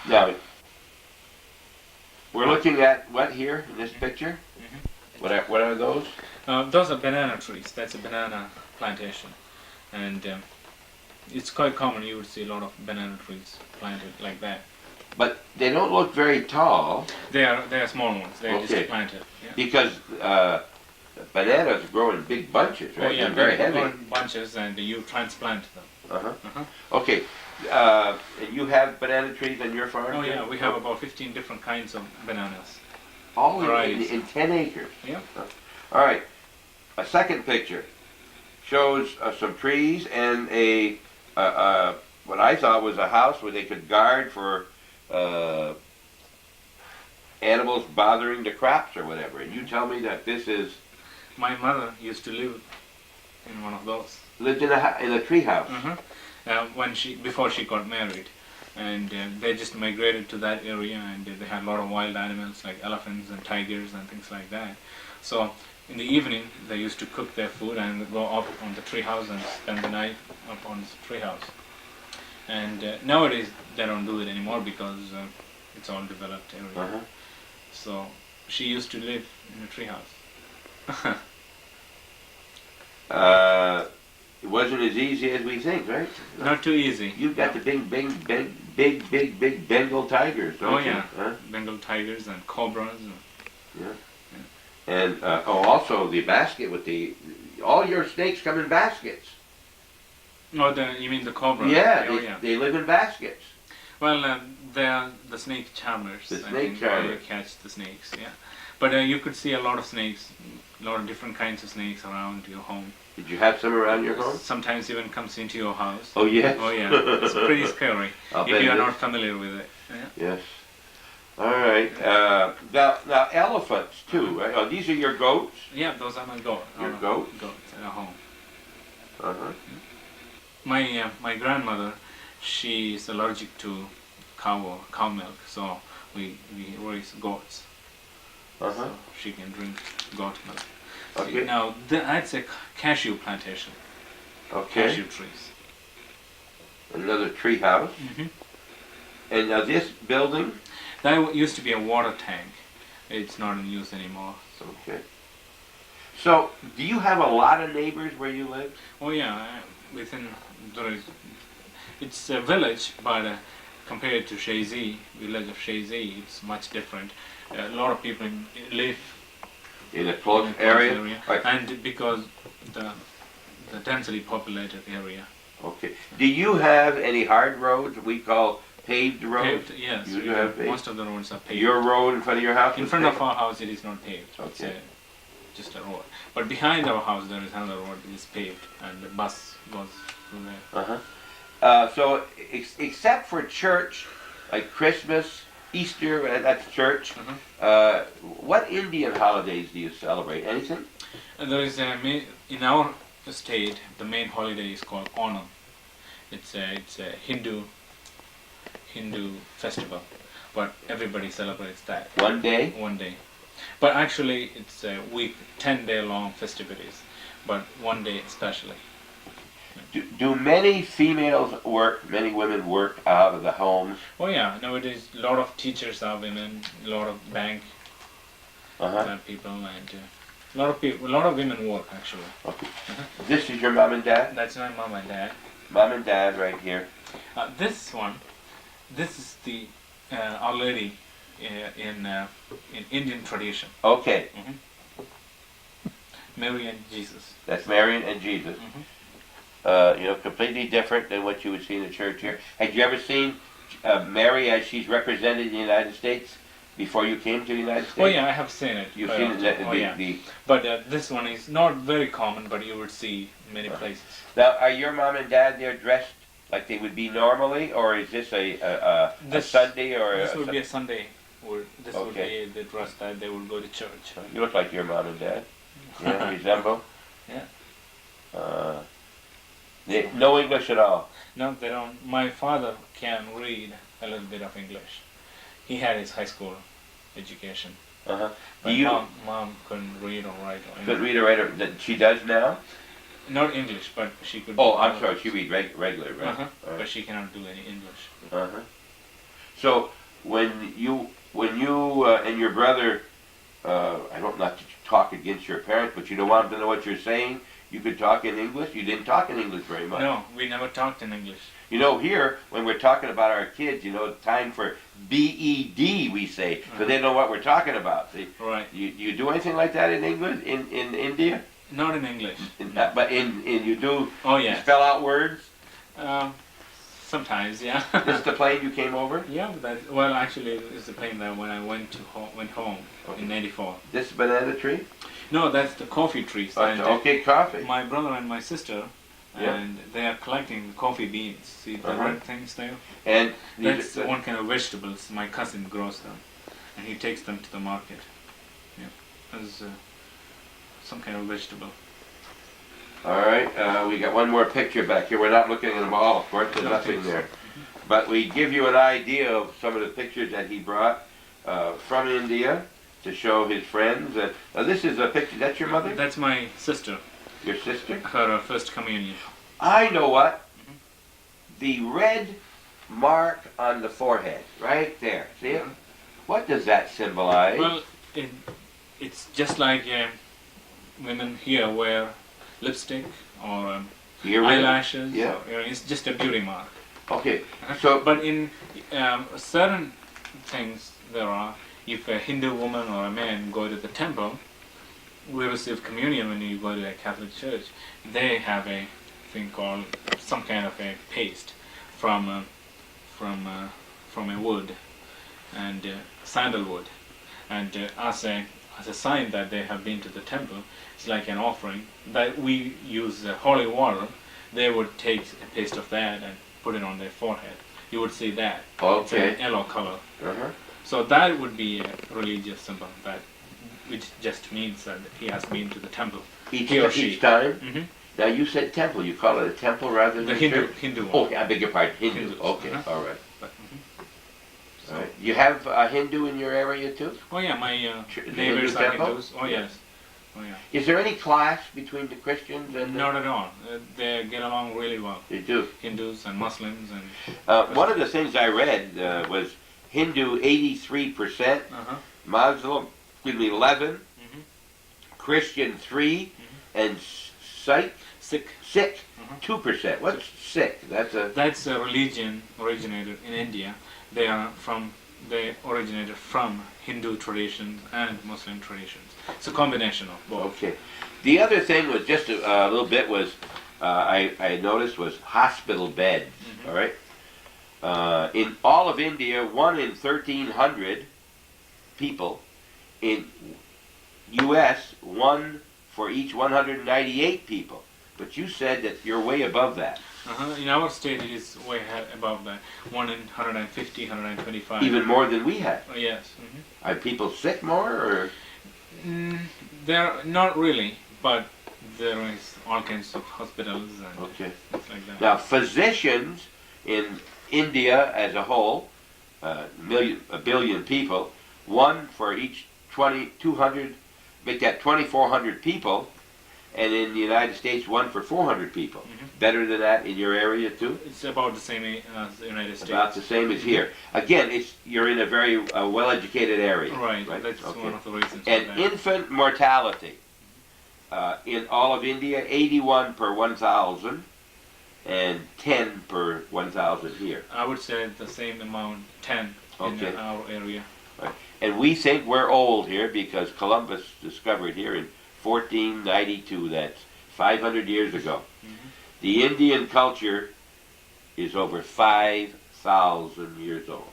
Now, we're looking at what here in this picture? What are those? Those are banana trees. That's a banana plantation, and it's quite common. You would see a lot of banana trees planted like that. But they don't look very tall. They are small ones. They're Okay. just planted. Yeah. Because bananas grow in big bunches, right? Oh yeah, They're very they heavy. grow in bunches, and you transplant them. Okay. And you have banana trees on your farm? Oh yeah, we have about 15 different kinds of bananas. All varieties. in 10 acres? Yeah. All right. A second picture shows some trees and what I thought was a house where they could guard for animals bothering the crops or whatever. And you tell me that this is... My mother used to live in one of those. Lived in a tree house? Before she got married. And they just migrated to that area, and they had a lot of wild animals like elephants and tigers and things like that. So in the evening they used to cook their food and go up on the tree house and spend the night up on the tree house. And nowadays they don't do it anymore because it's all developed area. So she used to live in a tree house. It wasn't as easy as we think, right? Not too easy. You've got the big Bengal tigers, don't you? Oh yeah, huh? Bengal tigers and cobras. Yeah. And also the basket with all your snakes come in baskets. Oh, you mean the cobras? Yeah, they live in baskets. Well, they are the snake charmers. The snake charmers. They catch the snakes, yeah. But you could see a lot of snakes, a lot of different kinds of snakes around your home. Did you have some around your home? Sometimes even comes into your house. Oh yeah? Oh yeah, it's pretty scary if you are not familiar with it. Yeah. Yes. All right. Now elephants too, right? Oh, these are your goats? Yeah, those are my goats. Your goats? Goats at home. My grandmother, she's allergic to cow milk, so we raise goats. So she can drink goat milk. Okay. Now that's a cashew plantation. Okay. Cashew trees. Another tree house. And now this building? That used to be a water tank. It's not in use anymore. Okay. So, do you have a lot of neighbors where you live? Oh yeah, it's a village, but compared to Shazy, village of Shazy, it's much different. A lot of people live in a close area. Right. And because the densely populated area. Okay. Do you have any hard roads we call paved roads? Paved, yes. You do have paved? Most of the roads are paved. Your road in front of your house? In front of our house it is not paved. Okay. It's just a road. But behind our house there is another road that is paved, and the bus goes through there. So except for church, like Christmas, Easter, that's church. What Indian holidays do you celebrate? Anything? There is in our state, the main holiday is called Onam. It's a Hindu festival, but everybody celebrates that. One day? One day. But actually, it's a week, 10-day long festivities, but one day especially. Do many females work, many women work out of the homes? Oh yeah, nowadays a lot of teachers are women, a lot of bank people, and a lot of women work actually. Okay. This is your mom and dad? That's my mom and dad. Mom and dad right here. This is the Our Lady in Indian tradition. Okay. Mary and Jesus. That's Mary and Jesus. Completely different than what you would see in the church here. Had you ever seen Mary as she's represented in the United States before you came to the United States? Oh yeah, I have seen it. You've seen it? But this one is not very common, but you would see many places. Now, are your mom and dad there dressed like they would be normally, or is this a Sunday or this would be a Sunday? Or this would Okay. be the dress that they would go to church. You look like your mom and dad. Yeah, resemble. Yeah. No English at all. No, they don't. My father can read a little bit of English. He had his high school education. But mom couldn't read or write. Couldn't read or write. That she does now. Not English, but she could. Oh, I'm sorry. She read regular, right? But she cannot do any English. So, when you and your brother, I don't not to talk against your parents, but you don't want them to know what you're saying. You could talk in English. You didn't talk in English very much. No, we never talked in English. You know, here when we're talking about our kids, you know, time for BED we say, so they know what we're talking about. See? Right. You do anything like that in England in India? Not in English. But in you do. Oh You yeah. spell out words. Sometimes, yeah. This is the plane you came over. Yeah, but that, well, actually, it's the plane that when I went home in '84. This banana tree. No, that's the coffee trees. And, Okay, coffee. my brother and my sister, Yeah. and they are collecting coffee beans. See the red things there? And That's one kind of vegetables. My cousin grows them, and he takes them to the market. Yeah, as some kind of vegetable. all right, we got one more picture back here. We're not looking at them all, of course. There's nothing there. But we give you an idea of some of the pictures that he brought from India to show his friends. Now this is a picture. That's your mother? That's my sister. Your sister? Her first communion. I know what. The red mark on the forehead, right there. See it? What does that symbolize? Well, it's just like women here wear lipstick or eyelashes. Yeah. Or, it's just a beauty mark. Okay. So, But in certain things there are, if a Hindu woman or a man go to the temple, we receive communion when you go to a Catholic church. They have a thing called some kind of a paste from a wood and sandalwood, and as a sign that they have been to the temple, it's like an offering that we use holy water. They would take a paste of that and put it on their forehead. You would see that. It's okay. a yellow color. Uh-huh. So that would be a religious symbol, that which just means that he has been to the temple. He or she. Each time? Mm-hmm. Now you said temple. You call it a temple rather than The a church? Hindu one. Oh, I beg your pardon. Hindu. Hindus, Okay, all right. But, All right. You have a Hindu in your area too? oh yeah, my The neighbors Hindu are temple? Hindus. Oh yes. Oh yeah. Is there any clash between the Christians and Not at all. They get along really well. They do. Hindus and Muslims and. One of the things I read was Hindu 83%, Muslim 11, Christian 3, and Sikh Sikh. 2%. What's Sikh? That's a religion originated in India. They originated from Hindu traditions and Muslim traditions. It's a combination of both. Okay. The other thing was just a little bit was I noticed was hospital beds. All right. In all of India, 1 in 1,300 people. In U.S., 1 for each 198 people. But you said that you're way above that. In our state, it is way above that. 1 in 150, 125. Even more than we had. Oh, yes. Are people sick more, or? They're not really, but there is all kinds of hospitals and Okay. things like that. Now, physicians in India as a whole, a billion people, 1 for each 200, make that 2,400 people, and in the United States, 1 for 400 people. Better than that in your area too? It's about the same as the United States. About the same as here. Again, you're in a very well-educated area. Right. That's Okay. one of the reasons. And for that. infant mortality in all of India, 81 per 1,000, and 10 per 1,000 here. I would say the same amount, 10 in Okay. our area. And we think we're old here because Columbus discovered here in 1492. That's 500 years ago. The Indian culture is over 5,000 years old.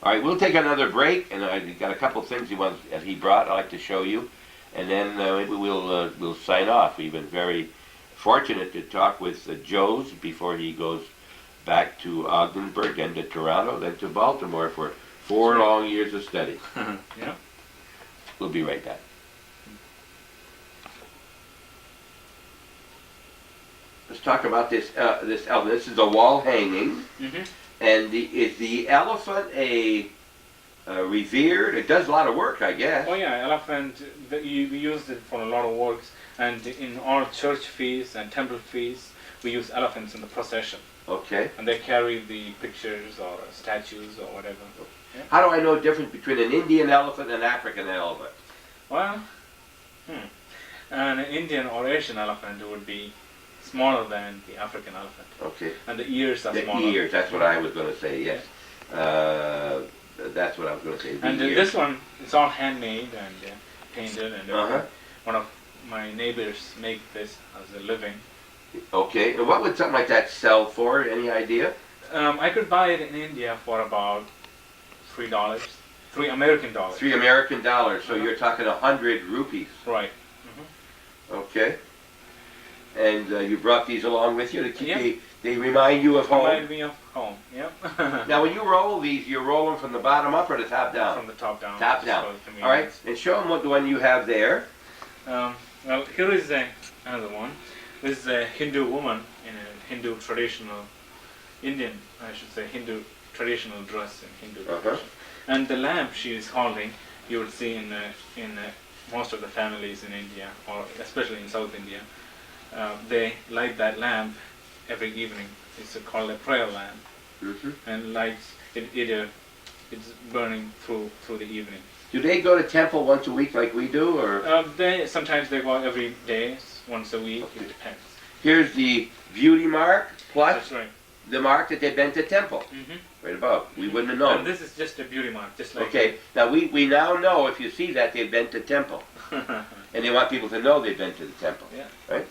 All right, we'll take another break, and I've got a couple things that he brought I'd like to show you, and then maybe we'll sign off. We've been very fortunate to talk with Joe's before he goes back to Ogdensburg, then to Toronto, then to Baltimore for 4 long years of study. Yeah. We'll be right back. Let's talk about this elephant. This is a wall hanging, and is the elephant a revered? It does a lot of work, I guess. Oh yeah, elephant. We used it for a lot of works, and in all church feasts and temple feasts, we use elephants in the procession. Okay. and they carry the pictures or statues or whatever. Yeah. How do I know the difference between an Indian elephant and an African elephant? Well, an Indian or Asian elephant would be smaller than the African elephant, Okay. and the ears are The smaller. ears, that's what I was going to say, yes. That's what I was going to say, the And ears. this one, it's all handmade and painted, and Uh-huh. one of my neighbors make this as a living. Okay, and what would something like that sell for? Any idea? I could buy it in India for about $3, $3 American. $3 American, so you're talking 100 rupees. Right. Okay. And you brought these along with you to keep Yeah. they remind you of home. Remind me of home. Yep. Now, when you roll these, you roll them from the bottom up or the top down? From the top down. Top just down. for All right, convenience. and show them what the one you have there. Well, here is another one. This is a Hindu woman in a Hindu traditional, Indian, I should say, Hindu traditional dress in Hindu tradition. And the lamp she is holding, you would see in most of the families in India, or especially in South India, they light that lamp every evening. It's called a prayer lamp, and lights it's burning through the evening. Do they go to temple once a week like we do, or? Sometimes they go every day, once a week. Okay. It depends. Here's the beauty mark plus That's right. the mark that they've been to temple. Right above. We wouldn't have known. And this is just a beauty mark, just like. Okay, now we now know if you see that they've been to temple. And they want people to know they've been to the temple. Yeah. Right?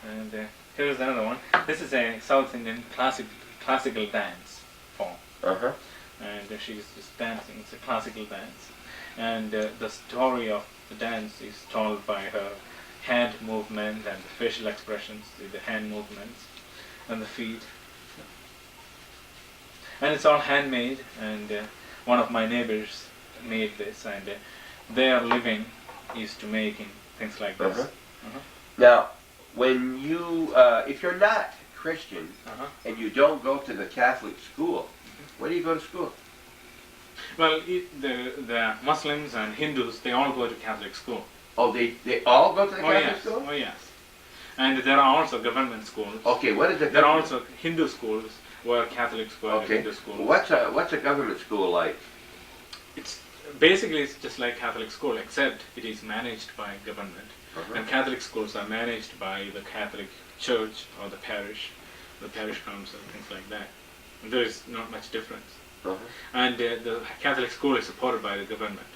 And here's another one. This is a South Indian classical dance form. Uh-huh. And she's just dancing. It's a classical dance. And the story of the dance is told by her hand movement and the facial expressions, the hand movements and the feet. And it's all handmade, and one of my neighbors made this, and their living is to making things like this. Now, when you, if you're not Christian and you don't go to the Catholic school, where do you go to school? Well, the Muslims and Hindus, they all go to Catholic school. Oh, they all go to the Catholic school? Oh yes. And there are also government schools. Okay, what is a There are government? also Hindu schools, where Catholic schools and Okay, Hindu schools. what's a government school like? It's basically it's just like Catholic school, except it is managed by government. And Catholic schools are managed by the Catholic Church or the parish council, things like that. And there is not much difference. And the Catholic school is supported by the government.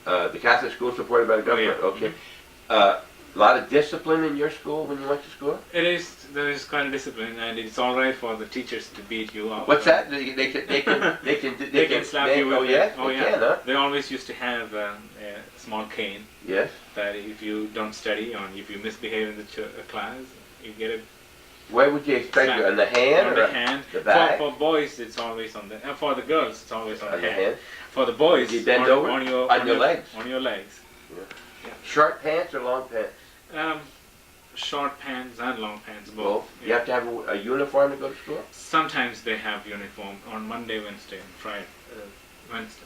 The Catholic school is supported by the government. yeah. Okay. A lot of discipline in your school when you went to school? There is kind of discipline, and it's all right for the teachers to beat you up. What's that? They They can slap you with oh it. yeah? Oh They yeah. can, huh? They always used to have a small cane Yes. that if you don't study or if you misbehave in the class, you get a Where would you expect slap you? On the hand on or the hand. the back? For boys, it's always on the. For the girls, it's always on, On the the hand. hand? For the boys, You bend on, over? on your On your legs? On your legs. Short pants or long pants? Short pants and long pants, both. Both. You have to have a uniform to go to school? Sometimes they have uniform on Monday, Wednesday, and Friday.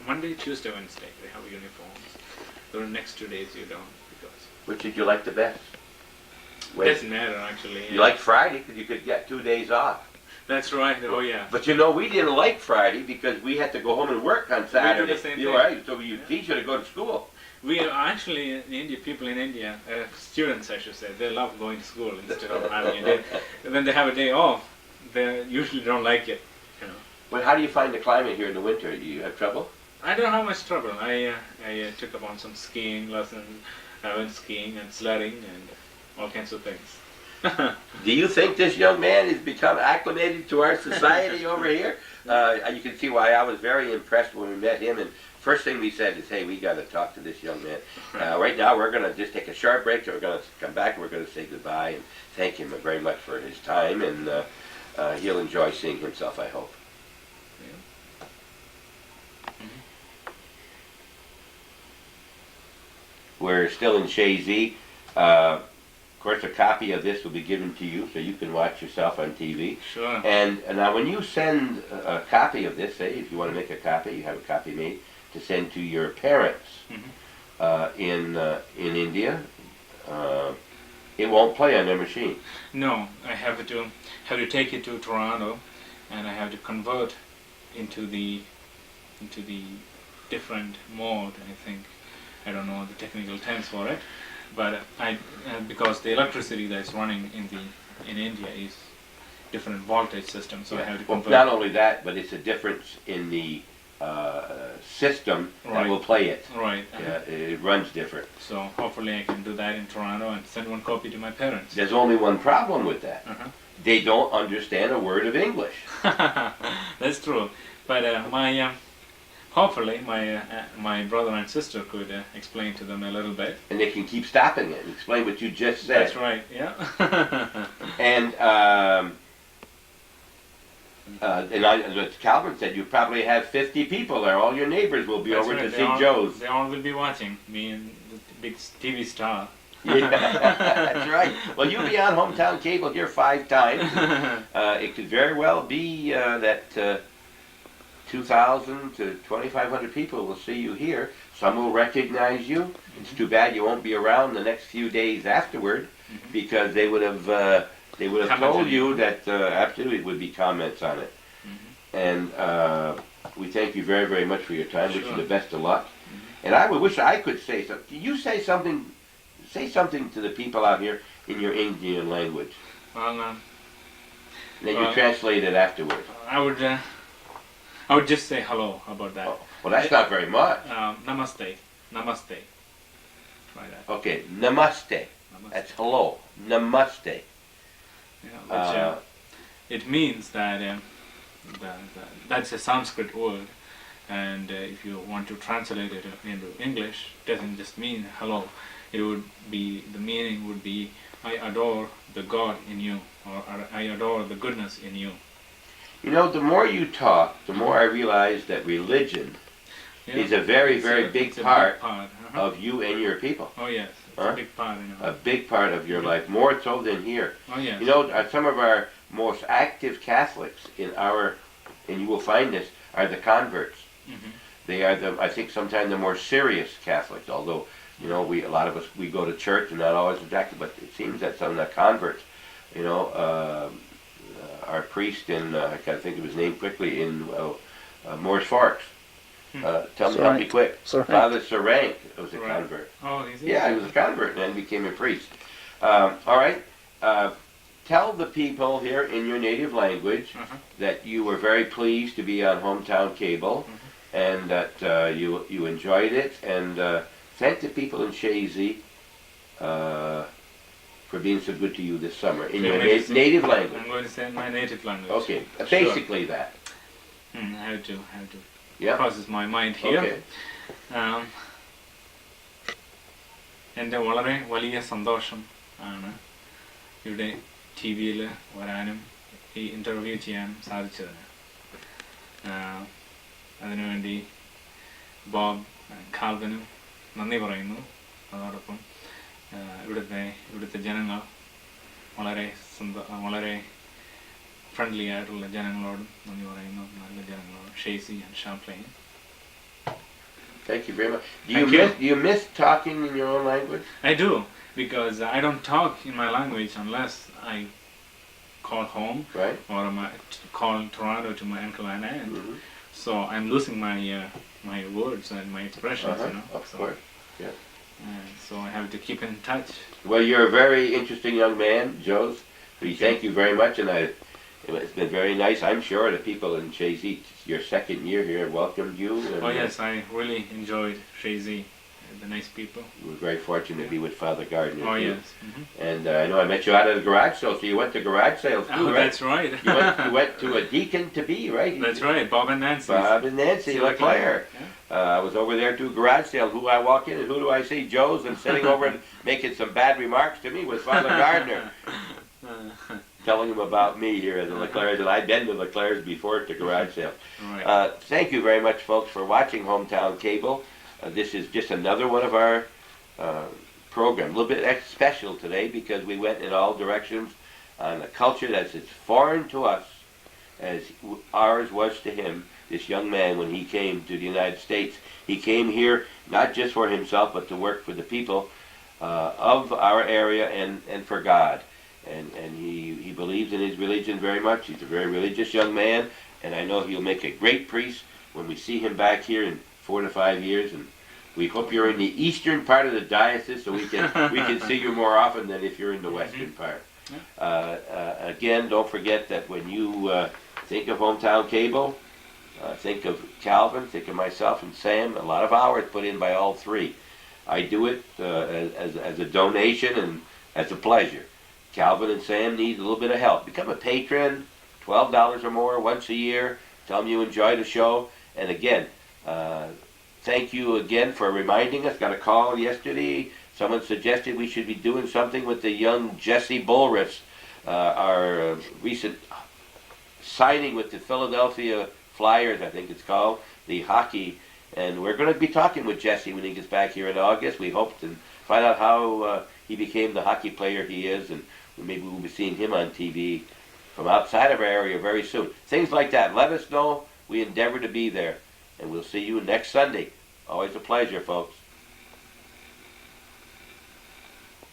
Monday, Tuesday, Wednesday they have uniforms. The next 2 days you don't because Which did you like the best? it doesn't matter actually. You liked Friday because you could get 2 days off. That's right. Oh yeah. But you know, we didn't like Friday because we had to go home and work on Saturday. the same You're thing. right. So you teach you to go to school. We are actually in India. People in India, students I should say, they love going to school instead of having a day. When they have a day off, they usually don't like it. You know. But how do you find the climate here in the winter? Do you have trouble? I don't have much trouble. I took up on some skiing lessons. I went skiing and sledding and all kinds of things. Do you think this young man has become acclimated to our society over here? You can see why I was very impressed when we met him. And first thing we said is, hey, we got to talk to this young man. Right now, we're going to just take a short break. So we're going to come back and we're going to say goodbye and thank him very much for his time. And he'll enjoy seeing himself, I hope. We're still in Shazy. Of course, a copy of this will be given to you so you can watch yourself on TV. Sure. And now when you send a copy of this, say if you want to make a copy, you have a copy made to send to your parents in India, it won't play on their machine. No, I have to take it to Toronto convert into the different mode. I think I don't know the technical terms for it, but because the electricity that's running in India is different voltage system, so I have to Well, convert. not only that, but it's a difference in the system that Right. will play it. Right. It runs different. So hopefully I can do that in Toronto and send one copy to my parents. There's only one problem with that. Uh-huh. They don't understand a word of English. That's true. But hopefully my brother and sister could explain to them a little bit. And they can keep stopping it and explain what you just said. That's right. Yeah. And as Calvin said, you probably have 50 people there. All your neighbors will be That's over right. to see Joe's. They all will be watching me and the big TV star. Yeah, that's right. Well, you'll be on Hometown Cable here 5 times. It could very well be that 2,000 to 2,500 people will see you here. Some will recognize you. It's too bad you won't be around the next few days afterward, because they would have told you that absolutely it would be comments on it. And we thank you very, very much for your time. Wish you the best of luck. And I would wish I could say something. You say something. Say something to the people out here in your Indian language. Well, And then you translate it afterward. I would just say hello. How about that? Oh, well, that's not very much. Namaste. Namaste. Try that. Okay, namaste. Namaste. That's hello. Namaste. Yeah, it means that that's a Sanskrit word, and if you want to translate it into English, it doesn't just mean hello. It would be, the meaning would be, I adore the God in you, or I adore the goodness in you. You know, the more you talk, the more I realize that religion is a very, very big part of you and your people. Oh yes, it's a big part. A big part of your life, more so than here. Oh yes. You know, some of our most active Catholics and you will find this, are the converts. They are I think sometimes the more serious Catholics, although, you know, a lot of us, we go to church and not always exactly, but it seems that some of the converts, you know, our priest in, I can't think of his name quickly, in Morris Forks. Tell me, help me quick. Father Sarank was a convert. Oh, is he? Yeah, he was a convert and then became a priest. All right. Tell the people here in your native language that you were very pleased to be on Hometown Cable, and that you enjoyed it, and thank the people in Shazy for being so good to you this summer in your native language. I'm going to say my native language. Okay, basically that. I have to process my mind here. Okay. എൻ്റെ വളരെ വലിയ സന്തോഷം ആണ് ഇവിടെ TV-യിൽ വരാനും ഈ interview ചെയ്യാനും സാധിച്ചതിന്. അതിനുവേണ്ടി ബോബ് കാൽവിനും നന്ദി പറയുന്നു. അതോടൊപ്പം ഇവിടുത്തെ ജനങ്ങൾ വളരെ ഫ്രണ്ട്ലി ആയിട്ടുള്ള ജനങ്ങളോടും നന്ദി പറയുന്നു. നല്ല ജനങ്ങളോടും, ഷേസി and ഷാംപ്ലെയിൻ. Thank you very much. Do you miss talking in your own language? I do, because I don't talk in my language unless I call home, right? Or call Toronto to my uncle and aunt. So I'm losing my words and my expressions, you know. Of course, yeah. So I have to keep in touch. Well, you're a very interesting young man, Joe. We thank you very much, and it's been very nice. I'm sure the people in Shazy, your second year here, welcomed you. Oh yes, I really enjoyed Shazy. The nice people. We were very fortunate to be with Father Gardner. Oh too. yes. And I know I met you out at the garage sale, so you went to garage sales too, right? That's right. you went to a deacon to be, right? That's right, Bob and Nancy. Bob and Nancy LeClaire. I was over there to a garage sale. Who I walk in and who do I see? Joe's, and sitting over and making some bad remarks to me was Father Gardner. Telling him about me here at the LeClaire's, and I'd been to LeClaire's before at the garage sale. Right. Thank you very much, folks, for watching Hometown Cable. This is just another one of our programs. A little bit special today because we went in all directions on a culture that's as foreign to us as ours was to him, this young man, when he came to the United States. He came here not just for himself, but to work for the people of our area and for God. And he believes in his religion very much. He's a very religious young man, and I know he'll make a great priest when we see him back here in 4 to 5 years. And we hope you're in the eastern part of the diocese, so we can see you more often than if you're in the western part. Again, don't forget that when you think of Hometown Cable, think of Calvin, think of myself and Sam. A lot of hours put in by all three. I do it as a donation and as a pleasure. Calvin and Sam need a little bit of help. Become a patron, $12 or more once a year. Tell them you enjoy the show. And again, thank you again for reminding us. Got a call yesterday. Someone suggested we should be doing something with the young Jesse Bullriffs, our recent signing with the Philadelphia Flyers, I think it's called, the hockey. And we're going to be talking with Jesse when he gets back here in August. We hope to find out how he became the hockey player he is, and maybe we'll be seeing him on TV from outside of our area very soon. Things like that. Let us know. We endeavor to be there. And we'll see you next Sunday. Always a pleasure, folks.